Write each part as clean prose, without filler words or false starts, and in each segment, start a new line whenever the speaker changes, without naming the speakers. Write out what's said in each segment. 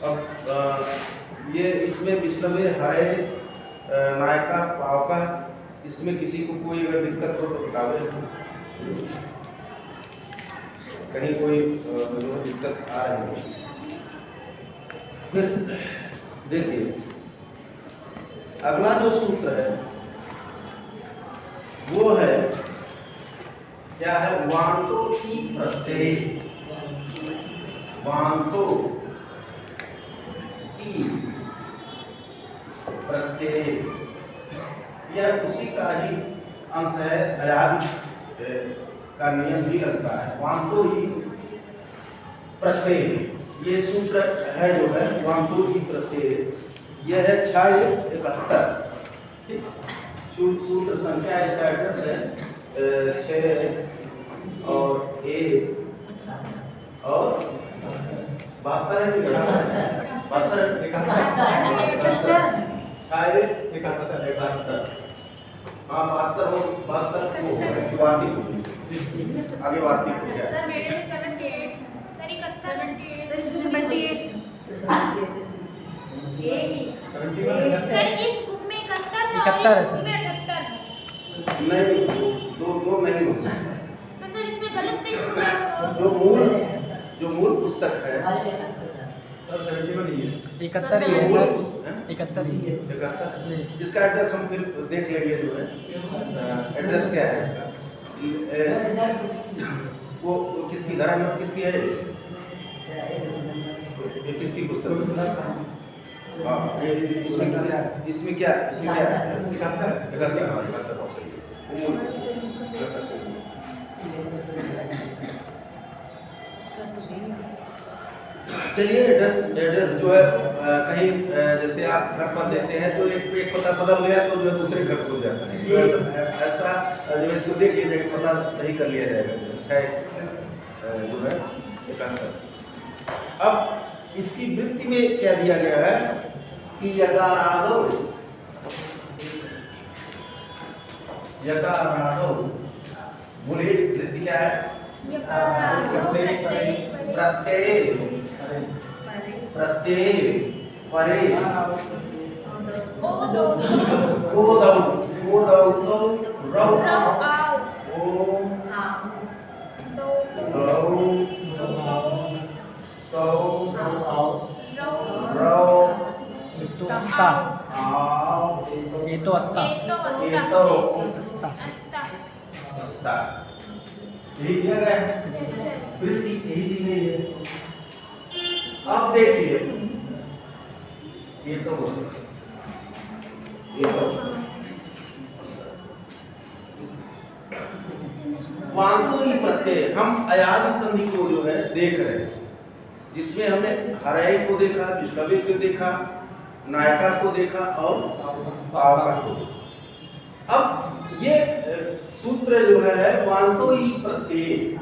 अब ये इसमें विष्णवे हरे नायका पावका, इसमें किसी को कोई अगर दिक्कत हो तो बतावे, कहीं कोई जो दिक्कत आ रही हो। फिर देखिए अगला जो सूत्र है वो है क्या है, वांतो की प्रत्यय, वांतो की प्रत्यय, यह उसी का ही अंश है, अयाद का नियम भी लगता है। वांतो ही प्रत्यय, ये सूत्र है जो है वांतो ही प्रत्यय, यह है 671, सूत्र संख्या इसका एड्रेस है 6 और 1 और 72 है, 71 हाँ 72 को वार्तिक होगी, आगे वार्तिक हो गया
सर इस बुक में 71 है और इस बुक में 78 है।
नहीं, दो नहीं हो सकता।
तो सर इसमें गलत नहीं होगा?
जो मूल पुस्तक है
सर 71 ही है,
71 ही है सर, 71 ही है।
71 इसका एड्रेस हम फिर देख लेंगे जो है एड्रेस क्या है इसका, वो किसकी धर्म किसकी है, ये किसकी पुस्तक, हाँ इसमें क्या है, इसमें क्या है 71 बहुत सही है। चलिए एड्रेस जो है कहीं जैसे आप घर पर देते हैं तो एक पता बदल गया तो जो है दूसरे घर को जाता है, तो ऐसा जो इसको देख लीजिएगा, पता सही कर लिया जाएगा जो है 71। अब इसकी वृत्ति में क्या दिया गया है कि यकारादो, बोलिए वृत्ति क्या है, प्रत्यय परे
ये तो अस्ता
यही दिया गया है, वृत्ति यही दी गई है। अब देखिए ये तो हो सकता, ये तो वांतो ही प्रत्यय, हम अयाद संधि को जो है देख रहे हैं, जिसमें हमने हरय को देखा, विष्णवे को देखा, नायका को देखा और पावका को देखा। अब ये सूत्र जो है वांतो ही प्रत्यय,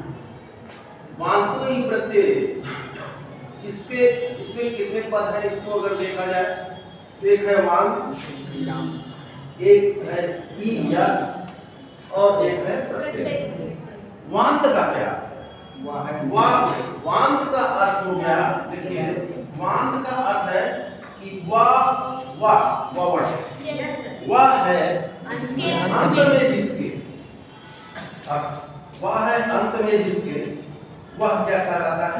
वांतो ही प्रत्यय, इसमें कितने पद है, इसको अगर देखा जाए एक है वांत, एक है ई या और एक है प्रत्यय। वांत का क्या है, वांत का अर्थ हो गया, देखिए वांत का अर्थ है कि वह है अंत में जिसके, वह है अंत में जिसके, वह क्या कहलाता है,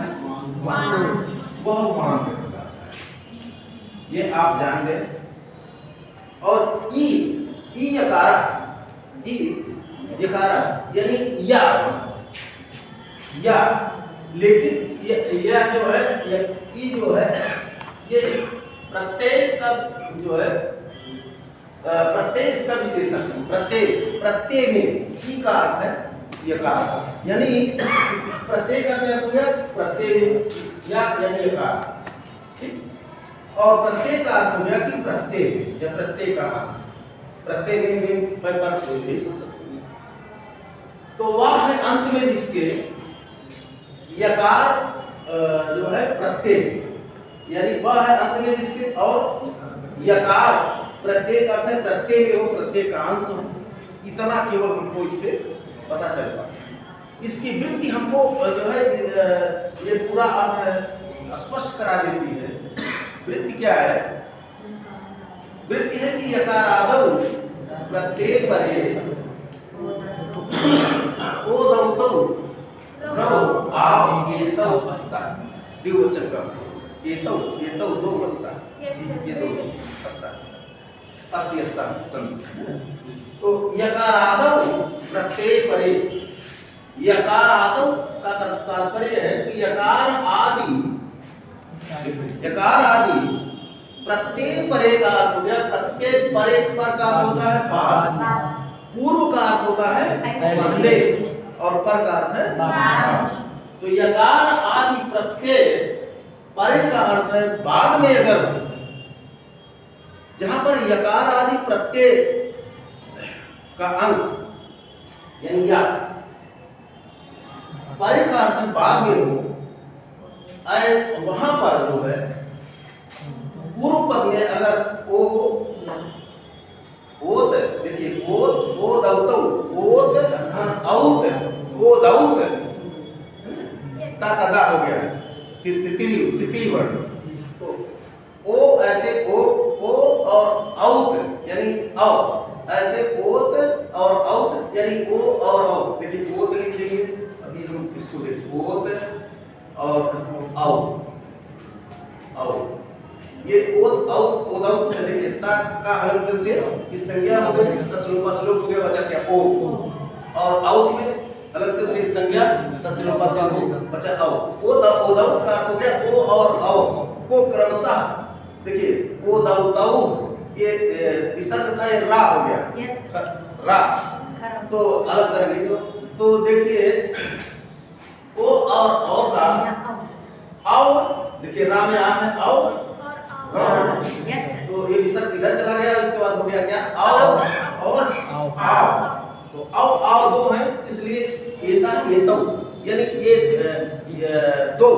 वह वांत कहलाता है, ये आप जान गए। और ई यकारा यानी या, लेकिन यह जो है ई जो है ये प्रत्यय का जो है प्रत्यय इसका विशेषण, प्रत्यय में ई का अर्थ है यकार, यानी प्रत्यय का क्या हो गया, प्रत्यय यानी यकार, ठीक। और प्रत्यय का अर्थ हो गया कि प्रत्यय या प्रत्यय का अंश, प्रत्यय में पर तो वह है अंत में जिसके यकार जो है प्रत्यय, यानी वह है अंत में जिसके, और यकार प्रत्यय का अर्थ है प्रत्यय में हो, प्रत्यय का अंश हो, इतना केवल हमको इससे पता चल पाता। इसकी वृत्ति हमको जो है ये पूरा अर्थ स्पष्ट करा देती है वृत्ति क्या है? वृत्ति है कि यकारादौ प्रत्यय परे ओ दौतौ रौ आव एतौ अस्ता द्विवचन का एतौ दो अस्ता
Yes, sir.
ये दो अस्ता अस्ति अस्ता संधि। तो यकारादौ प्रत्यय परे, यकारादौ का तात्पर्य है कि यकार आदि प्रत्यय परे का अर्थ हो गया। प्रत्यय परे पर का अर्थ होता है बाद, पूर्व का अर्थ होता है पहले और पर का अर्थ है बाद। तो यकार आदि प्रत्यय परे का अर्थ है बाद में अगर हो, जहां पर यकार आदि प्रत्यय का अंश यानी या परे का अर्थ बाद में हो, वहां पर जो है पूर्व पद में अगर ओत, देखिए ओत औत ता कदा हो गया तितली वर्ण। तो ओ ऐसे ओ और औत यानी औ, ऐसे ओत और औत यानी ओ और औ। देखिए ओत लिख देंगे, अभी हम इसको देखिए ओत और औ, ये ओत औत ओदौत में देखिए ता का हलंत से की संज्ञा हो गई, तसलोपा श्लोक हो गया, बचा क्या ओ, और औत में हलंत से संज्ञा तसलोपा से बचा औ। ओदौत का अर्थ हो गया ओ और औ को क्रमशः, देखिए ओदौतौ ये विसर्ग था, ये रा हो गया।
Yes.
रा तो अलग करेंगे तो देखिए ओ और का और देखिए रा में आ है और
Yes.
तो ये विसर्ग इधर चला गया, इसके बाद हो गया क्या और आओ। तो आओ दो हैं, इसलिए एता एतौ यानी ये दो,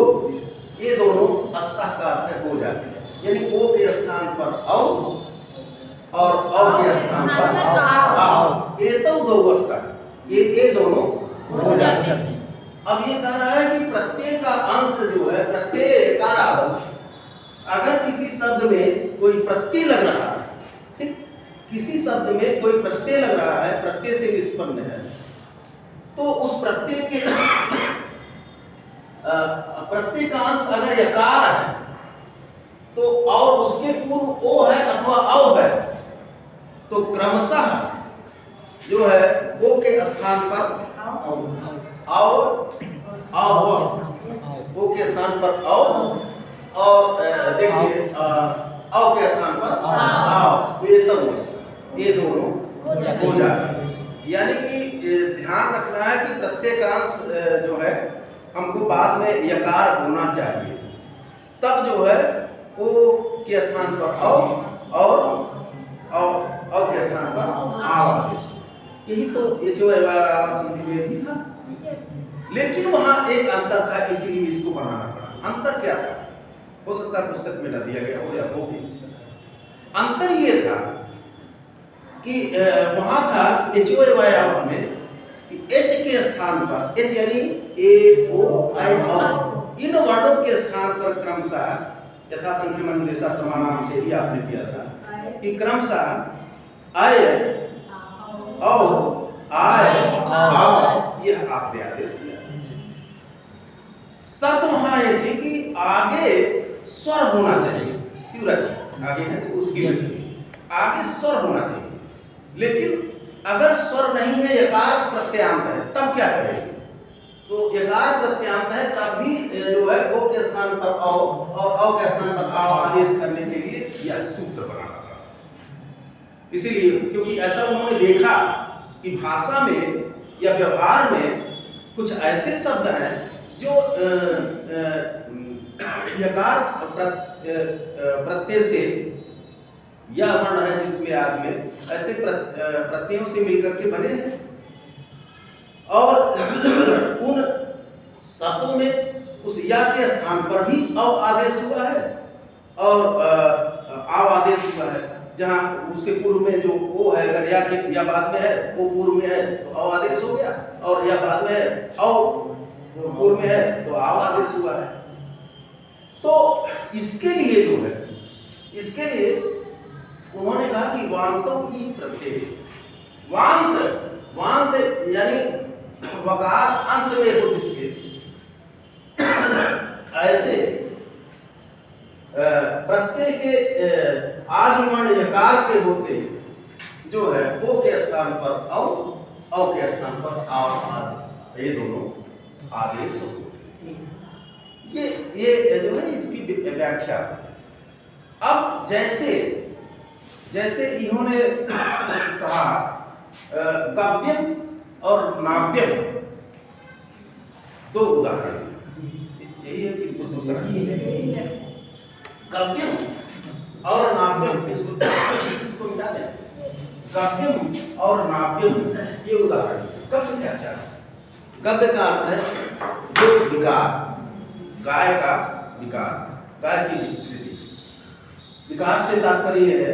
ये दोनों अस्ता का अर्थ हो जाते हैं, यानी ओ के स्थान पर औ और औ के स्थान पर आओ। एतौ दो अस्ता, ये दोनों हो जाते हैं। अब ये कह रहा है कि प्रत्यय का अंश जो है, प्रत्यय का अगर किसी शब्द में कोई प्रत्यय लग रहा है, ठीक, किसी शब्द में कोई प्रत्यय लग रहा है, प्रत्यय से निष्पन्न है, तो उस प्रत्यय के प्रत्यय का अंश अगर यकार है तो और उसके पूर्व ओ है अथवा औ है, तो क्रमशः जो है ओ के स्थान पर औ ओ के स्थान पर औ और देखिए औ के स्थान पर आओ, ये दोनों हो जाते हैं। यानी कि ध्यान रखना है कि प्रत्येकांश जो है हमको बाद में यकार होना चाहिए, तब जो है ओ के स्थान पर औ और औ के स्थान पर आओ आदेश। यही तो ये जो संधि में भी था, लेकिन वहां एक अंतर था, इसीलिए इसको बनाना पड़ा। अंतर क्या था? हो सकता है पुस्तक में न दिया गया हो या हो भी। अंतर ये था कि वहां था एचओवाई में कि एच के स्थान पर, एच यानी ए ओ आई औ, इन वर्णों के स्थान पर क्रमशः यथा संख्या अनुदेशा समानाम से ही आपने दिया था कि क्रमशः आय औ आय आओ, यह आपने आदेश दिया। शर्त वहां ये थी कि आगे स्वर होना चाहिए, शिवराज आगे है उसकी आगे स्वर होना चाहिए, लेकिन अगर स्वर नहीं है, यकार प्रत्यांत है, तब क्या करेंगे? तो यकार प्रत्यांत है तब भी जो है ओ के स्थान पर औ और औ के स्थान पर आओ आदेश करने के लिए यह सूत्र बनाना पड़ा। इसीलिए क्योंकि ऐसा उन्होंने देखा कि भाषा में या व्यवहार में कुछ ऐसे शब्द हैं जो यकार प्रत्यय से या वर्ण है जिसमें आदि में ऐसे प्रत्ययों से मिलकर के बने हैं, और उन शब्दों में उस या के स्थान पर भी औ आदेश हुआ है और आव आदेश हुआ है। जहां उसके पूर्व में जो ओ है, अगर या के या बाद में है, ओ पूर्व में है तो औ आदेश हो गया, और या बाद में है औ पूर्व में है तो आव आदेश हुआ है। तो इसके लिए जो है इसके लिए उन्होंने कहा कि वांतो ई प्रत्यय, वांत वांत यानी वकार अंत में हो जिसके, ऐसे प्रत्यय के आदिमण यकार के होते जो है ओ के स्थान पर औ के स्थान पर आ आदि, ये दोनों आदेश होते। ये जो है इसकी व्याख्या। अब जैसे जैसे इन्होंने कहा काव्यम और नाव्यम, दो उदाहरण यही है कि दूसरा काव्यम और नाव्यम, इसको मिटा दें। काव्यम और नाव्यम ये उदाहरण। कव्य क्या है? कव्य का अर्थ है जो विकार, गाय का विकार, गाय की विकृति। विकार से तात्पर्य है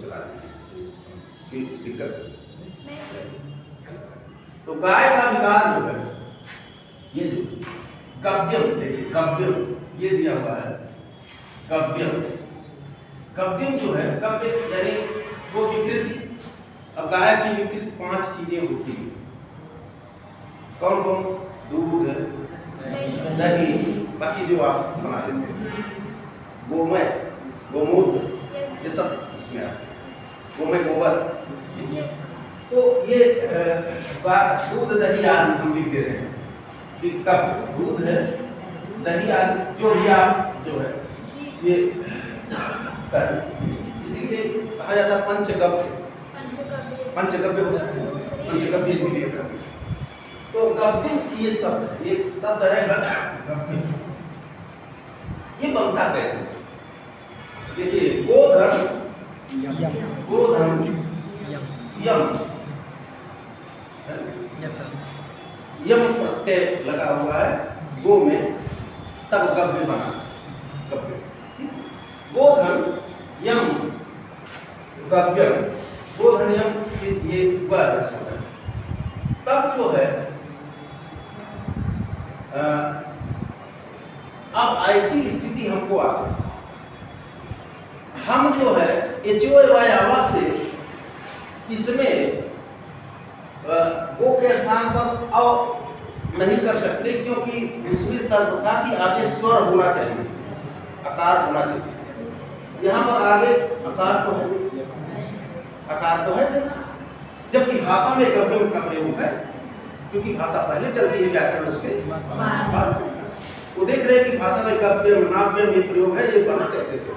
चला दीजिए दिक्कत। तो गाय का विकार जो है ये काव्यम, देखिए काव्यम ये दिया हुआ है काव्यम। काव्यम जो है काव्य यानी वो विकृति। अब गाय की विकृति 5 चीजें होती है। कौन कौन? दूध, दही, बाकी जो आप बना लेते हैं, गोमय, गोमूत्र, ये सब उसमें आता है, गोमय गोबर। तो ये दूध दही आदि हम लिख दे रहे हैं कि कब दूध है, दही आदि जो भी आप जो है ये कर, इसीलिए कहा जाता है पंचगव्य। पंचगव्य होता है, पंचगव्य इसीलिए करते। तो गव्य ये शब्द है गव्य। ये बनता कैसे? देखिए गोधन, गोधन यम, यम प्रत्यय लगा हुआ है गो में, तब गव्य बना। गव्य गोधन यम गव्यम, गोधन यम ये वर्ग है। तब जो है अब ऐसी स्थिति हमको आ गई, हम जो है एचोवायावा से इसमें गो के स्थान पर अ नहीं कर सकते, क्योंकि उसमें शर्त था कि आगे स्वर होना चाहिए, आकार होना चाहिए। यहाँ पर आगे आकार तो है, आकार तो है, जबकि भाषा में गव्य का प्रयोग है, क्योंकि भाषा पहले चलती है, व्याकरण उसके बाद। वो देख रहे हैं कि भाषा में गव्य नाव्य में प्रयोग है, ये बना कैसे थे?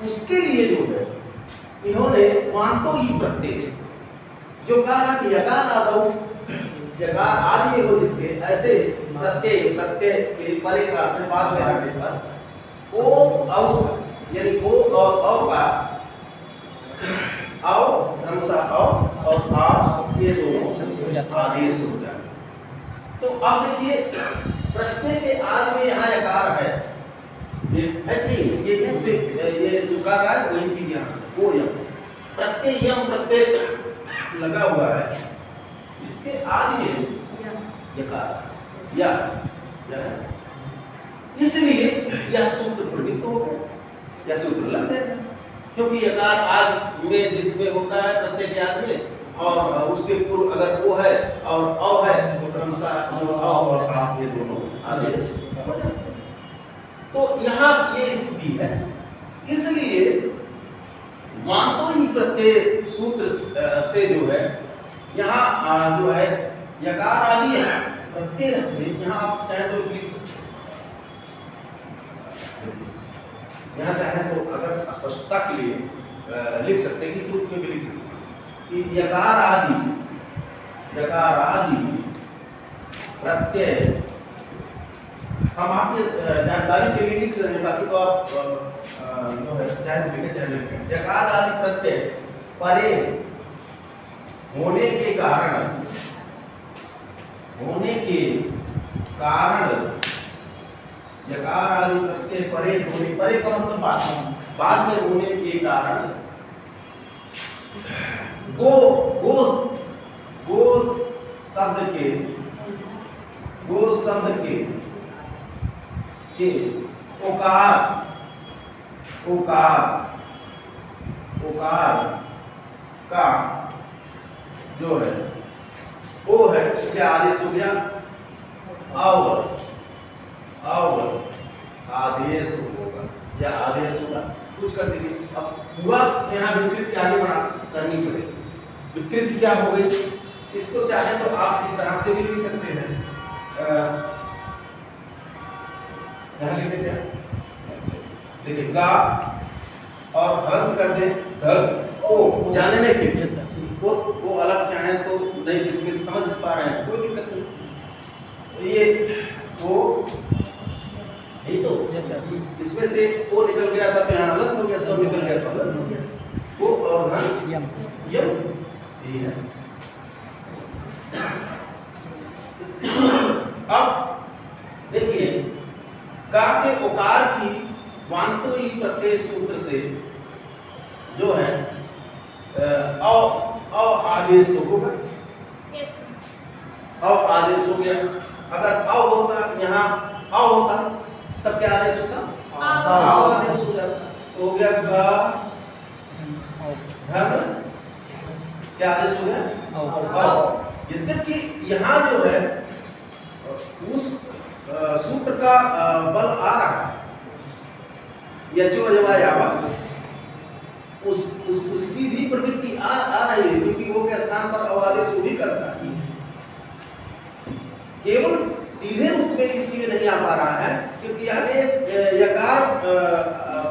उसके लिए जो है इन्होंने वांतो ई प्रत्यय जो कहा कि यकार आदौ, यकार आदि में हो जिसके, ऐसे प्रत्यय प्रत्यय के परे का अर्थ बाद में रहने पर ओ औ यानी ओ और औ का औ क्रमशः औ और आ ये दोनों आदेश हो जाए। तो अब देखिए प्रत्यय के आदि में यहाँ यकार है, ये है नहीं, ये इसमें ये जो कर रहा है वही चीज यहाँ वो यम प्रत्यय, यम प्रत्यय लगा हुआ है, इसके आदि में यकार या इसलिए यह सूत्र प्रतीत हो गया, यह सूत्र लग जाएगा, क्योंकि यकार आदि में जिसमें होता है प्रत्यय के आदि में, और उसके पूर्व अगर वो है और अ है तो क्रमशः अ और आ ये दोनों आदेश हो जाते हैं। तो यहाँ ये स्थिति है, इसलिए वांतो ही प्रत्यय सूत्र से जो है यहाँ जो है यकार आदि प्रत्यय यहाँ आप चाहे तो लिख सकते हैं, यहाँ चाहे तो अगर स्पष्टता के लिए लिख सकते हैं, इस रूप में भी लिख सकते हैं कि यकार आदि प्रत्यय। हम आपके जानकारी के लिए लिख रहे हैं, बाकी तो आप जो है चाहे लिखे चाहे लिखे। यकार आदि प्रत्यय परे होने के कारण यकार आदि प्रत्यय परे होने, परे का मतलब बाद में होने के कारण गो शब्द के ओकार ओकार ओकार का जो है ओ है क्या आदेश हो गया, अव आदेश होगा या आदेश होगा, कुछ कर दीजिए। अब हुआ यहाँ विकृति आगे बढ़ा करनी पड़ेगी। विकृति क्या हो गई, इसको चाहे तो आप इस तरह से भी लिख सकते हैं, यहाँ लिख देते हैं, देखिए गा और हलंत कर दे धल ओ, जाने नहीं कि वो अलग चाहे तो नहीं, इसमें समझ पा रहे हैं, कोई दिक्कत नहीं। ये वो यही तो इसमें से ओ निकल गया था तो यहाँ अलग हो गया, सब निकल गया तो अलग हो गया, वो और धन यम यही है। अब देखिए का के ओकार की वांतो ही प्रत्यय सूत्र से जो है अ आदेश होगा, अ आदेश हो गया। अगर अ होता यहाँ अ होता तब क्या आदेश होता, आदेश हो जाता, तो हो गया ग धन, क्या आदेश हो गया, यद्यपि यहाँ जो है उस सूत्र का बल आ रहा है, यचो अजवायावा उसकी भी प्रवृत्ति आ रही है, क्योंकि वो के स्थान पर अवादेश वो भी करता है, केवल सीधे रूप में इसलिए नहीं आ पा रहा है क्योंकि आगे यकार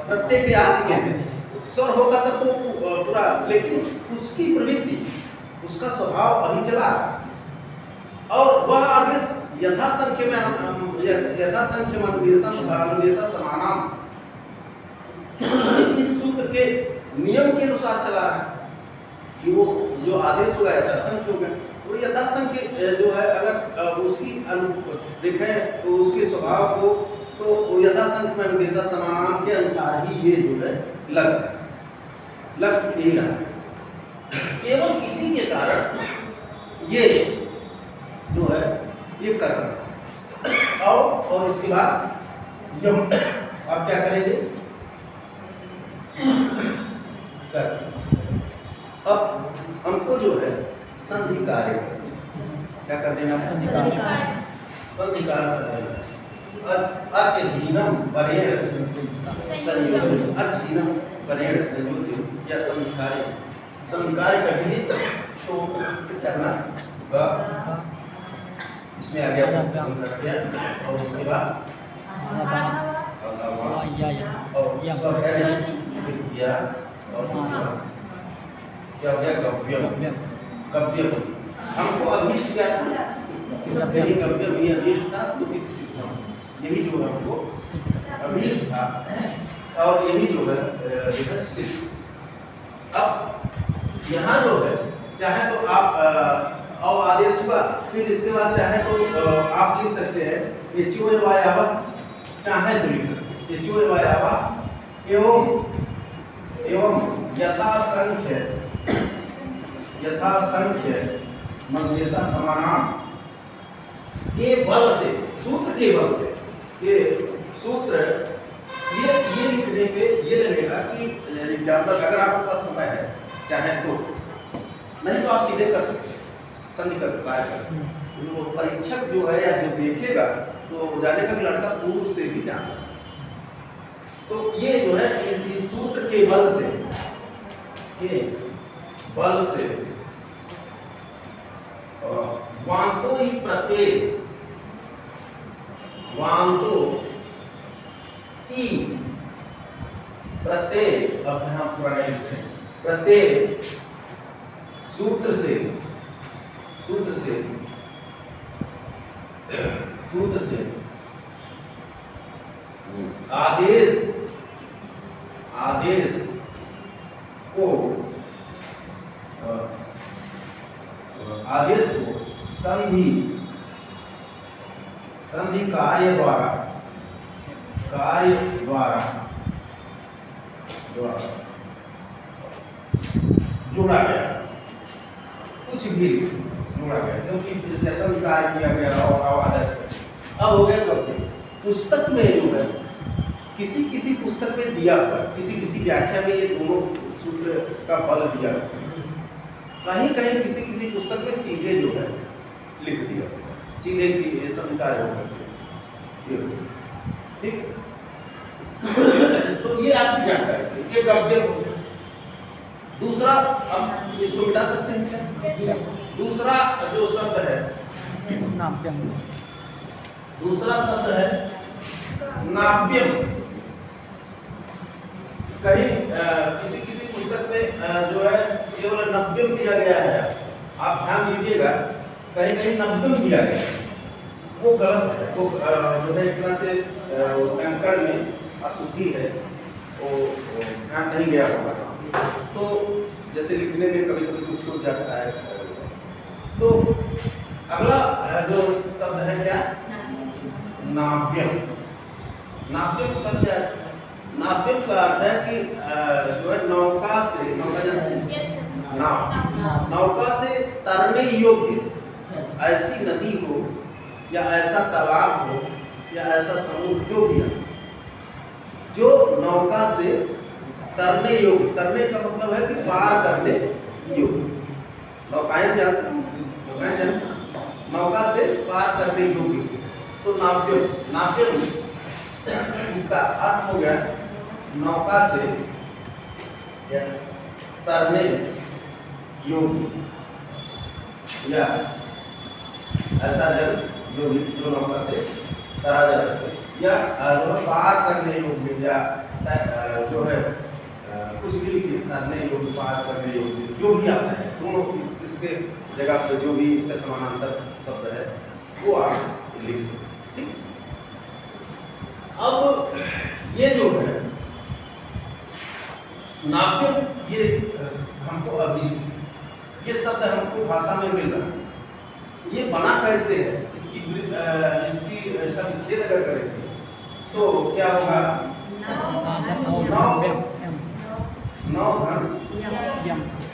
प्रत्यय के आदि में है, स्वर होता था तो पूरा, लेकिन उसकी प्रवृत्ति उसका स्वभाव अभी चला और वह आदेश यथासंख्य में यथासंख्य अनुदेशा समानाम इस सूत्र के नियम के अनुसार चला रहा है कि वो जो आदेश होगा यथासंख्य होगा, वो यथासंख्य जो है अगर उसकी देखें तो उसके स्वभाव को तो यथासंख्य में अनुदेशा समानाम के अनुसार ही ये जो है लग यही रहा। केवल इसी के कारण ये जो है ये कर रहा और इसके बाद यम आप क्या करेंगे कर, अब हमको जो है संधि कार्य क्या कर देना है, संधि कार्य कर देना। अचहीनम परेण संयोजन, अचहीनम परेण संयोजन या संधि कार्य कर दिए तो क्या करना, इसमें आ गया और इसके बाद और क्या हो गया गव्यम, गव्यम हमको अभीष्ट क्या था, यही गव्यम ये अभीष्ट था, तो यही जो हमको अभीष्ट था और यही जो है सिद्ध। अब यहाँ जो है चाहे तो आप आदेश हुआ, फिर इसके बाद चाहे तो आप लिख सकते हैं यचोयवायावा, चाहे तो लिख सकते हैं यचोयवायावा एवं यथासंख्य मनदेशा समानाम के बल से, सूत्र के बल से, ये सूत्र ये लिखने पे ये लगेगा कि एग्जाम्पल अगर आपके पास समय है चाहे तो, नहीं तो आप सीधे कर सकते हैं संधि कर वो परीक्षक जो है या जो देखेगा तो जाने का भी लड़का पूर्व से भी जानता है। तो ये जो है इस सूत्र के बल से वांतो ही प्रत्यय, वांतो ई प्रत्यय, अब हम पुराने लिखते हैं प्रत्यय सूत्र से आदेश को संधि कार्य द्वारा जोड़ा गया, कुछ भी जोड़ा गया क्योंकि संधि कार्य किया गया और आदेश। अब हो गया पुस्तक में जो है किसी किसी पुस्तक में दिया हुआ है, किसी किसी व्याख्या में ये दोनों सूत्र का बल दिया हुआ है, कहीं कहीं किसी किसी पुस्तक में सीधे जो है लिख दिया हुआ है, सीधे की ये स्वीकार होगा, ठीक। तो ये आपकी जानकारी है, ये गद्य हो गया। दूसरा, अब इसको मिटा सकते हैं क्या? दूसरा जो शब्द है
नाप्यम।
दूसरा शब्द है नाप्यम। कहीं किसी किसी पुस्तक में जो है केवल नब्यम दिया गया है, आप ध्यान दीजिएगा, कहीं कहीं नब्यम दिया गया है, वो गलत है, वो जो है एक तरह से कंकड़ में अशुद्धि है, वो ध्यान नहीं गया होगा, तो जैसे लिखने में कभी कभी कुछ छूट जाता है। तो अगला जो शब्द है क्या? नाप्यम। नाप्यम का क्या? नाप्यम का अर्थ है कि जो है नौका से, नौका जानते हैं? नाव, नौका से तरने योग्य ऐसी नदी हो या ऐसा तालाब हो या ऐसा समुद्र जो भी है, जो नौका से तरने योग्य, तरने का मतलब है कि पार करने योग्य। नौकायन जानते हैं? नौकायन जानते हैं? नौका से पार करने योग्य, तो नाप्यम। नाप्यम इसका अर्थ हो गया नौका से तरने योग्य या ऐसा जल जो नौका से तरा जा सके, या जो पार करने योग्य, या जो है कुछ भी तैरने योग्य, पार करने योग्य, जो भी आता है, दोनों इसके जगह पर जो भी इसका समानांतर शब्द है वो आप लिख सकते, ठीक। अब ये जो है नाप्यम, ये हमको अभिष्ट, ये शब्द हमको भाषा में मिल रहा है, ये बना कैसे है, इसकी इसका विच्छेद अगर करेंगे तो क्या होगा? नौ धन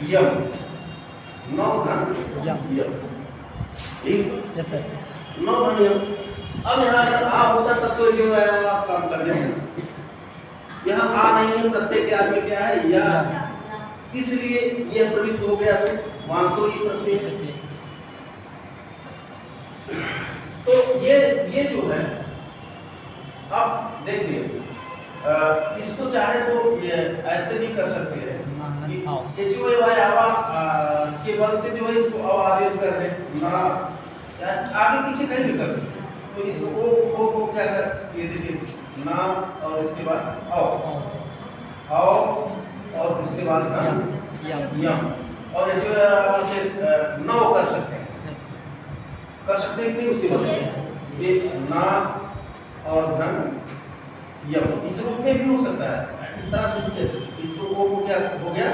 यम, नौ धन यम, ठीक। नौ धन यम। अब यहाँ अगर आ होता तब तो जो है आप काम कर देंगे, यहाँ आ नहीं है, प्रत्यय के आदमी क्या है? या, इसलिए यह प्रवृत्त हो गया, वहां तो ही प्रत्यय। तो ये जो है, अब देखिए इसको चाहे तो ये ऐसे भी कर सकते हैं कि ये जो है आवा के बल से जो है इसको अव आदेश कर दे ना, आगे पीछे कहीं भी कर सकते हैं। तो इस ओ को क्या कर, ये देखिए ना, और इसके बाद अव, और इसके बाद यम, और ये जो है वहां से नौ कर सकते हैं, कि नहीं, उसके बाद ये ना और धन यम, इस रूप में भी हो सकता है, इस तरह से भी कैसे, इसको को क्या हो गया?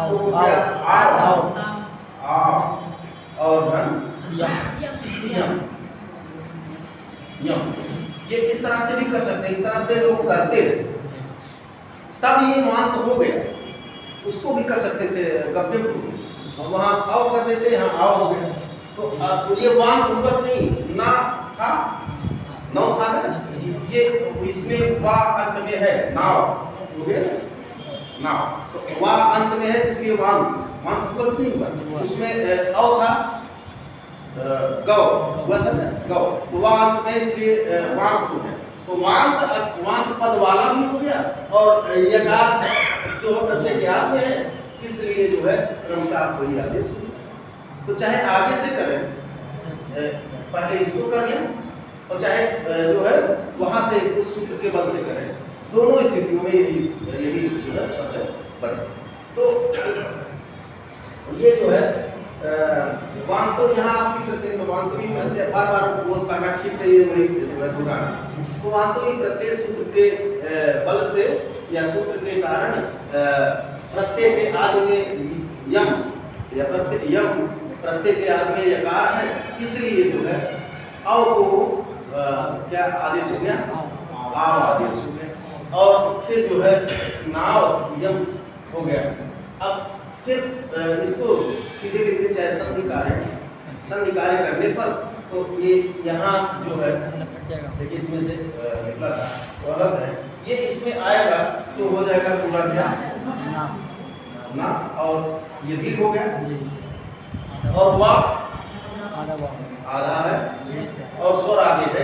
ओ को क्या? आ और धन यम, ये इस तरह से भी कर सकते हैं, इस तरह से लोग करते हैं, तब ये मान तो हो गया। उसको भी कर सकते थे गप्पे को, वहां आओ कर देते, यहाँ आओ हो गया, तो ये वान उम्मत नहीं, ना था, नौ था ना, ये इसमें वा अंत में है, नाव हो गया नाव, तो वा अंत में है, इसलिए वान उम्मत नहीं हुआ, उसमें औ था गौ, हुआ था ना गौ, तो वा अंत में इसलिए वान है, तो वान पद वाला भी हो गया, और यकार जो प्रत्येक याद में है, इसलिए जो है क्रमशः आपको ही आदेश हो। तो चाहे आगे से करें, पहले इसको कर लें, और चाहे जो है वहां से उस सूत्र के बल से करें, दोनों स्थितियों में यही जो है शब्द बने। तो ये जो है वान तो यहाँ आप लिख सकते हैं, तो वान तो ही बार बार वो करना ठीक नहीं है, वही जो है दोहराना, तो वान तो ही प्रत्येक सूत्र के बल से या सूत्र के कारण प्रत्येक के आदि में यम या प्रत्येक के आदि में यकार है, इसलिए जो है अव को क्या आदेश हो गया? आव आदेश हो गया, और फिर जो है नाव यम हो गया। अब फिर इसको सीधे लिखने चाहे संधिकार्य करने पर तो ये यहाँ जो है
लपट जाएगा।
देखिए इसमें से निकला था तो अलग है, ये इसमें आएगा तो हो जाएगा पूरा क्या
ना
ना, और ये दीर्घ हो गया
जी
और वाह
आधा बार
आधा है
जी सर
और स्वर आगे है,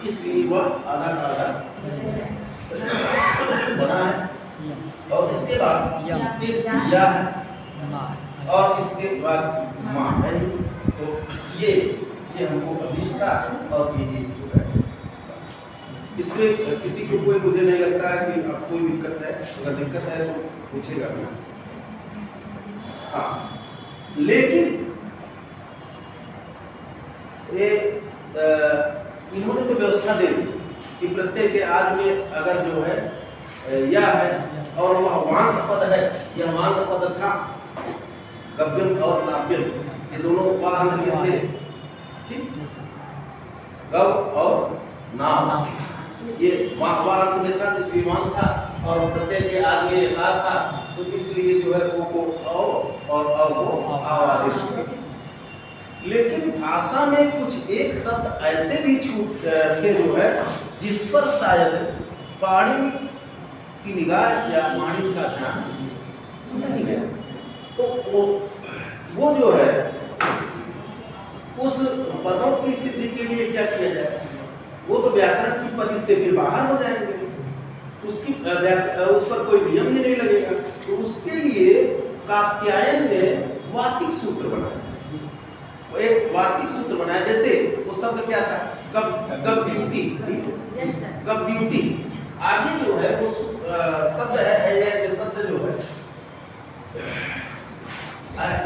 इसलिए वह आधा का आधा बना है।
यम
और इसके बाद
यम
फिर या है
ना
और इसके बाद माँ है। तो ये हमको अभिष्टा और ये जो है, इससे किसी को कोई मुझे नहीं लगता है कि अब कोई दिक्कत है, अगर दिक्कत है तो पूछेगा भी। हाँ लेकिन ये इन्होंने तो व्यवस्था दे दी कि प्रत्यय के आदि में अगर जो है या है और वह वांत पद है, यह वांत पद था, गव्यम और नाव्यम ये दोनों वाहन में थे, ठीक, गव और नाम ये वाहन में था इसलिए वांत था, और प्रत्यय के आदि में ला था तो इसलिए जो है वो को और वो आदेश हुए। लेकिन भाषा में कुछ एक शब्द ऐसे भी छूट थे जो है जिस पर शायद पाणिनि की निगाह या पाणिनि का ध्यान नहीं है, तो वो जो है उस पदों की सिद्धि के लिए क्या किया जाए, वो तो व्याकरण की परिधि से फिर बाहर हो जाएंगे, उसकी उस पर कोई नियम ही नहीं लगेगा। तो उसके लिए कात्यायन ने वार्तिक सूत्र बनाया, एक वार्तिक सूत्र बनाया। जैसे वो शब्द क्या था, गब ब्यूटी, गब ब्यूटी, आगे जो है वो शब्द है, ये शब्द जो है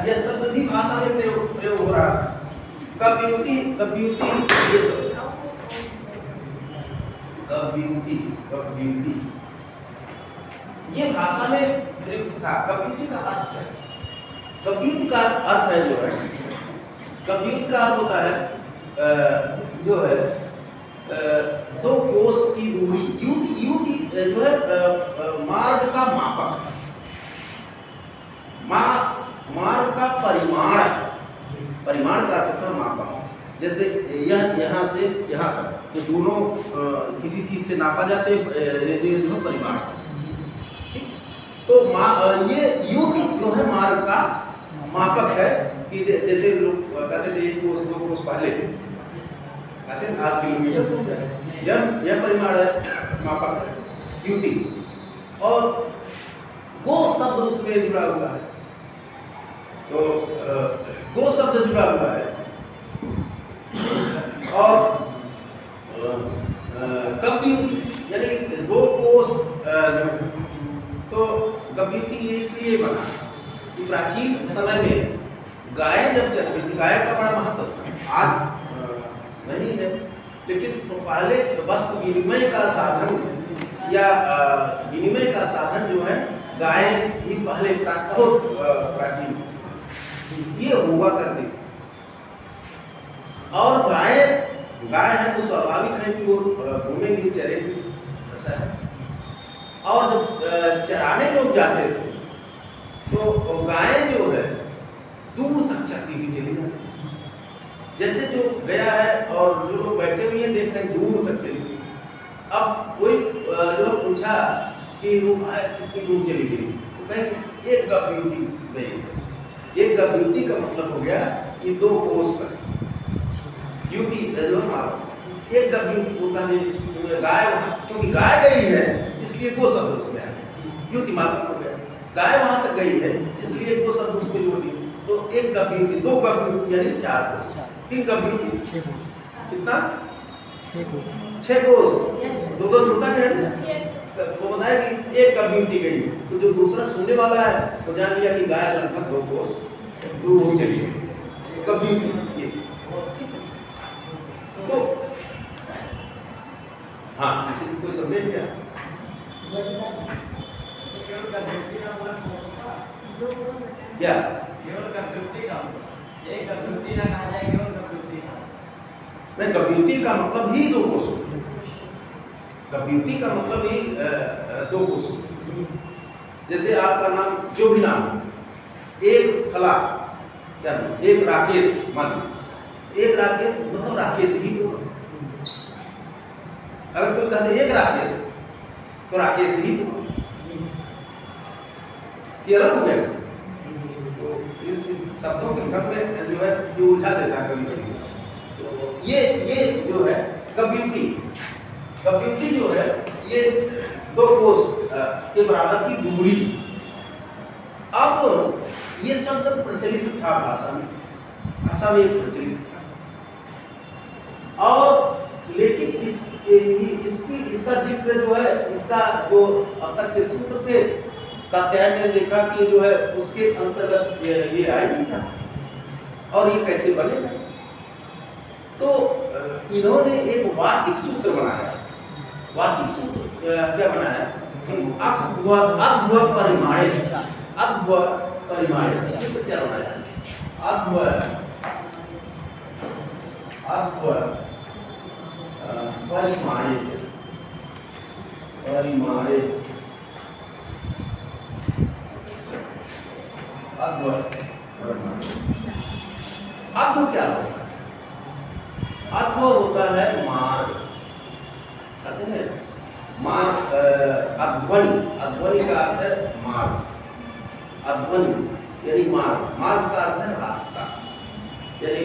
यह शब्द भी भाषा में प्रयोग हो रहा है। गब ब्यूटी ये शब्द, गब ब्यूटी ये भाषा में प्रयुक्त था। गब ब्यूटी का अर्थ है, गब ब्यूटी का अर्थ है जो है, कव्युत का अर्थ होता है जो है दो कोस की दूरी, युति जो है मार्ग का मापक, मार्ग का परिमाण का अर्थ है मापक। जैसे यह यहाँ से यहाँ तक तो दोनों किसी चीज से नापा जाते हैं परिमाण, तो ये युति जो है मार्ग का मापक है कि जैसे लोग कहते थे 1 कोस 2 कोस पहले कहते हैं 8 किलोमीटर, यह परिमाण है, मापक है युति, और गो शब्द उसमें जुड़ा हुआ है, तो गो शब्द जुड़ा हुआ है, और कव्युति यानी 2 कोस, तो कव्युति इसलिए बना कि प्राचीन समय में गाय जब चल रही थी, गाय का बड़ा महत्व था, आज नहीं है, लेकिन तो पहले वस्तु विनिमय का साधन या विनिमय का साधन जो है गाय ही पहले बहुत प्राचीन ये हुआ करती, और गाय है तो स्वाभाविक है कि वो घूमेंगी चरेंगी, ऐसा है। और जब चराने लोग जाते थे तो गाय जो है दूर तक चलती हुई चली जाती, जैसे जो गया है और जो लोग बैठे हुए हैं देख रहे हैं दूर तक चली गई। अब कोई जो पूछा कि वो गाय कितनी दूर चली गई, तो कहे एक गव्युति गई है। एक गव्युति का मतलब हो गया कि 2 कोस पर युति जो हमारा एक गव्युति होता है, गाय क्योंकि गाय गई है इसलिए 2 शब्द उसमें आए, युति मापक हो गया, गाय वहां तक गई है इसलिए 2 शब्द उसको जोड़ दिए, तो एक गव्युति 2 गव्युति यानी 4 कोस, 3 गव्युति
6 कोस,
कितना
6 कोस,
6 कोस, 2 जुड़ता है। तो बताया कि एक गव्युति गई, तो जो दूसरा सुनने वाला है तो जान लिया कि गाय लगभग 2 कोस दूर चली गई, गव्युति ये। तो हाँ किसी कोई समझे क्या? क्या नहीं, गव्युति का मतलब ही 2 कोस, गव्युति का मतलब ही 2 कोस। जैसे आपका नाम जो भी नाम, एक फला क्या नाम, एक राकेश मान, एक राकेश मतलब राकेश ही तो। अगर कोई कहते एक राकेश तो राकेश ही तो, ये अलग हो गया। तो इस शब्दों के क्रम में जो है ये उलझा देता है कभी कभी। तो ये जो है कव्युक्ति, कव्युक्ति जो है ये दो कोस के बराबर की दूरी। अब ये शब्द प्रचलित था भाषा में, भाषा में प्रचलित था, और लेकिन इसका जिक्र जो है, इसका जो अब तक के सूत्र थे कात्यायन ने देखा कि जो है उसके अंतर्गत ये आए नहीं था, और ये कैसे बनेगा। तो इन्होंने एक वार्तिक सूत्र बनाया। वार्तिक सूत्र क्या बनाया? अध्व परिमाणित, अध्व परिमाणित सूत्र क्या बनाया? अध्व परिमाणित, परिमाणित अध्व क्या होता है? अध्व होता है मार्ग, कहते हैं मार्ग, अध्वनि, अध्वनि का अर्थ है मार्ग, अध्वनि यानी मार्ग, मार्ग का अर्थ है रास्ता, यानी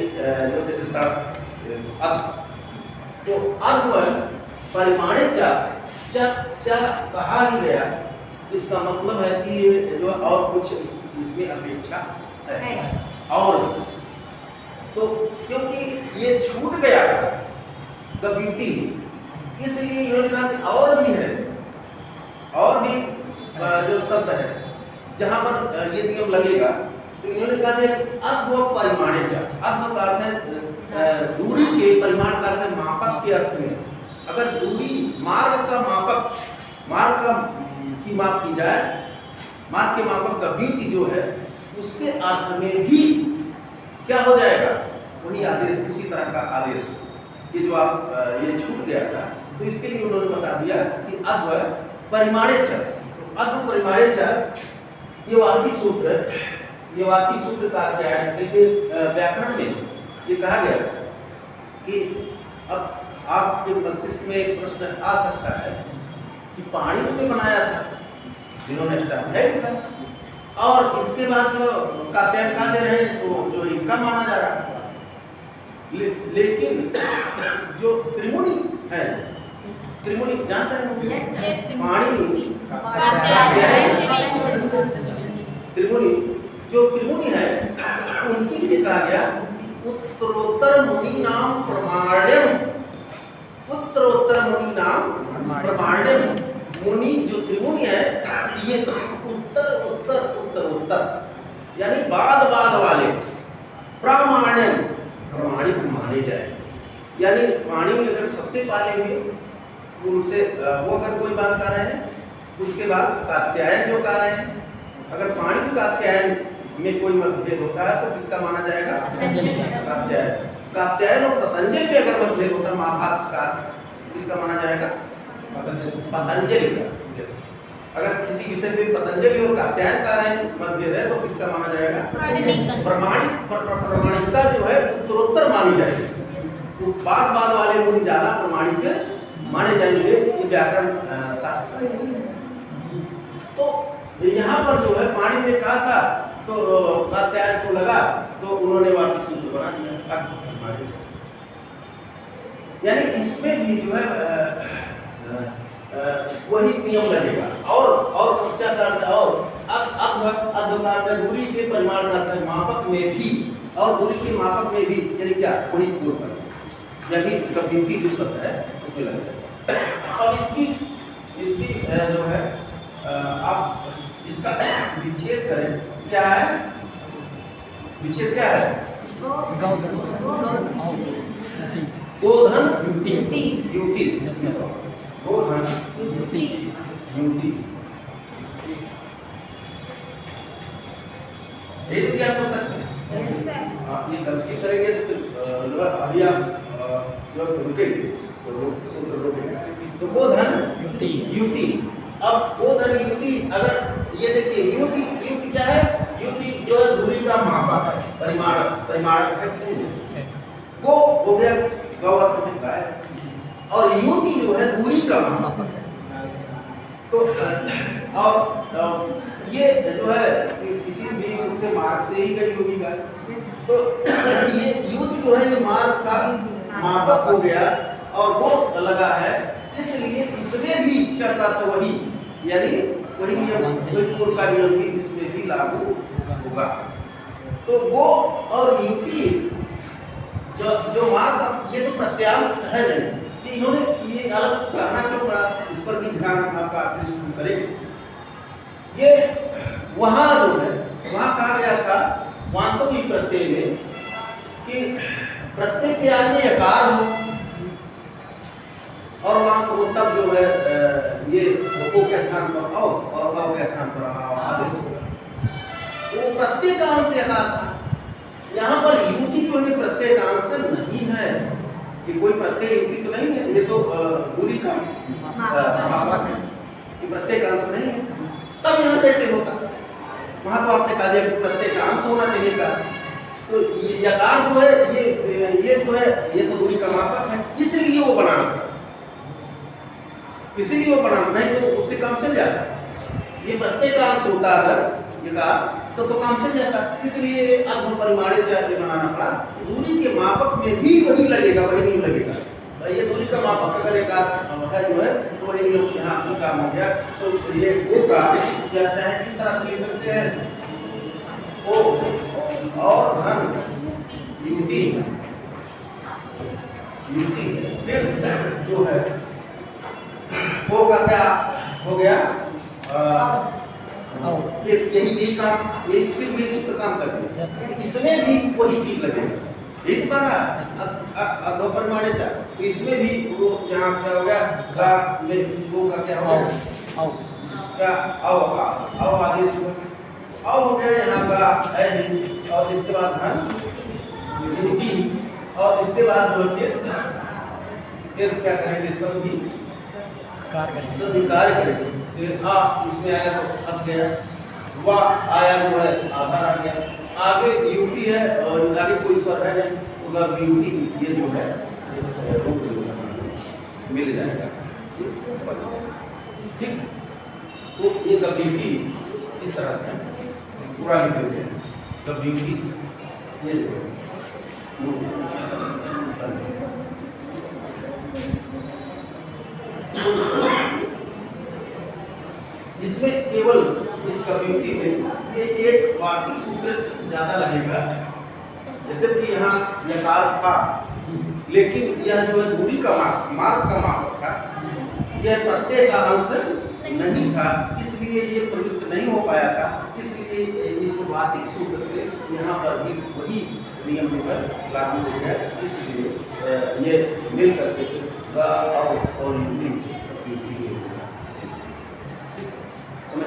जो जैसे सड़क अध्व। तो अध्व परिमाणित कहा ही गया, इसका मतलब है कि जो और कुछ इसमें अपेक्षा है और। तो क्योंकि ये छूट गया था कव्युक्ति, इसलिए इन्होंने कहा कि और भी है, और भी जो शब्द है जहां पर ये नियम लगेगा। तो इन्होंने कहा कि अध्व परिमाणित, अध्व का अर्थ है दूरी के, परिमाण का अर्थ है मापक के अर्थ में। अगर दूरी मार्ग का मापक, मार्ग का की माप की जाए, मार्ग के मापक का कव्युक्ति जो है उसके अर्थ में भी क्या हो जाएगा? वही आदेश, उसी तरह का आदेश हो। ये जो आप ये छूट गया था, तो इसके लिए उन्होंने बता दिया कि अध्व परिमाणित, अध्व परिमाणित ये वार्तिक सूत्र, ये वार्तिक सूत्र का क्या है? देखिए व्याकरण में ये कहा गया कि अब आपके मस्तिष्क में एक प्रश्न आ सकता है कि पाणिनि ने बनाया था, जिन्होंने अष्टाध्यायी लिखा, और इसके बाद जो कात्यायन का दे रहे हैं तो जो इनका माना जा रहा है। लेकिन जो त्रिमुनि है, त्रिमुनि जानते हैं पाणिनि, त्रिमुनि, जो त्रिमुनि है उनके लिए कहा गया उत्तरोत्तर मुनि नाम प्रमाण्यम, उत्तरोत्तर मुनि नाम प्रमाण्यम। मुनि जो त्रिमुनि है ये उत्तर उत्तर उत्तर उत्तर यानी बाद बाद वाले प्रामाण्यम, प्रमाणिक माने जाए। यानी पाणी में अगर सबसे पहले भी उनसे वो अगर कोई बात कर रहे हैं, उसके बाद कात्यायन जो कर रहे हैं, अगर पाणी कात्यायन में कोई मतभेद होता है तो किसका माना जाएगा? कात्यायन। कात्यायन और पतंजलि में अगर मतभेद होता है, महाभाष्यकार, किसका माना जाएगा? पतंजलि का। अगर किसी विषय में पतंजलि और कात्यायन का मतभेद है तो किसका माना जाएगा? प्रमाणिकता जो है उत्तरोत्तर मानी जाएगी, तो बाद बाद वाले मुनि ज्यादा प्रमाणिक माने जाएंगे। ये व्याकरण शास्त्र है। तो यहाँ पर जो है पाणिनि ने कहा था तो कात्यायन को लगा तो उन्होंने वार्तिक सूत्र बना दिया। यानी इसमें भी जो है वही नियम लगेगा। और क्या करता है? और अध्वकार में दूरी के परिमाण का मापक में भी, और दूरी के मापक में भी यानी क्या? वही पूर्व पर यही कव्युक्ति जो शब्द है उसमें लगेगा। अब इसकी जो है आप इसका विच्छेद करें, क्या है विच्छेद? क्या है? गोधन युति, गोधन युति। ये तो क्या पूछ सकते हैं? आप ये गलती करेंगे तो अभी आप जो रुकेंगे सूत्र रोकेंगे। तो गोधन युति। अब गोधन युति, अगर ये देखिए युति क्या है? युति जो है दूरी का मापक है, परिमाणक है। वो हो गया गौवर्तमिक काय, और युति जो है दूरी का मापक है। तो और ये जो है किसी भी उससे मार्ग से ही गई होगी गाय, तो ये युति जो है ये मार्ग का मापक हो गया और वो लगा है, इसलिए इसमें भी चलता तो वही, यानी वही नियम, वही पूर्व का नियम ही इसमें भी लागू होगा। तो वो और युति जो मार्ग, ये तो प्रत्यांश है नहीं, कि इन्होंने ये अलग करना क्यों पड़ा, इस पर भी ध्यान आपका आकृष्ट करेंगे। ये वहां जो है वहां कहा गया था वांतो ही प्रत्यय में कि प्रत्यय के आगे यकार हो, और वहां को तब जो है ये ओ के स्थान पर औ और औ के स्थान पर आदेश होगा, वो प्रत्यय का अंश यकार था। यहाँ पर युति जो है प्रत्यय का अंश नहीं है, कि कोई प्रत्यय युति तो नहीं है, ये तो दूरी का मापक है, कि प्रत्यय का अंश नहीं है। तब यहाँ कैसे होता, वहां तो आपने कहा दिया कि प्रत्यय का अंश होना चाहिए था, तो यकार जो है ये जो है ये तो दूरी का मापक है, इसलिए वो बनाना पड़ा, इसीलिए वो बनाना, नहीं तो उससे काम चल जाता। ये प्रत्यय का अंश होता अगर यकार तो काम चल जाता, इसलिए अर्ध परिमाणे चाहिए बनाना पड़ा। दूरी के मापक में भी वही लगेगा, वही नहीं लगेगा। ये दूरी का मापक अगर एक है जो है तो वही नियम यहाँ भी काम हो गया। तो ये वो का या चाहे किस तरह से लिख सकते हैं, ओ और धन युति, युति फिर जो है वो का क्या हो गया, फिर यही काम, यही फिर ये सूत्र काम कर दिया, इसमें भी वही चीज लगेगी। एक करा अधो परिमाणे चा, तो इसमें भी वो यहाँ क्या हो गया का में वो का क्या हो गया, क्या औ आदेश हुआ, औ हो गया यहाँ का है, और इसके बाद धन युति, और इसके बाद जो फिर क्या करेंगे, सभी कार्य करेंगे। फिर इसमें आया तो अब गया, वह आया जो है आधार आ गया, आगे युति है और आगे कोई स्वर है नहीं, तो युति ये जो है मिल जाएगा। ठीक, तो ये युति इस तरह से पूरा लिख देते हैं, युति ये जो इसमें केवल इस कम्युनिटी में ये एक वार्तिक सूत्र ज्यादा लगेगा, यद्यपि यहाँ यकार था, लेकिन यह जो है दूरी का मार्ग का मापक था, यह प्रत्यय का अंश नहीं था, इसलिए ये प्रवृत्त नहीं हो पाया था। इसलिए इस वार्तिक सूत्र से यहाँ पर भी वही नियम जो है लागू हो गया, इसलिए ये मिल करके और समझ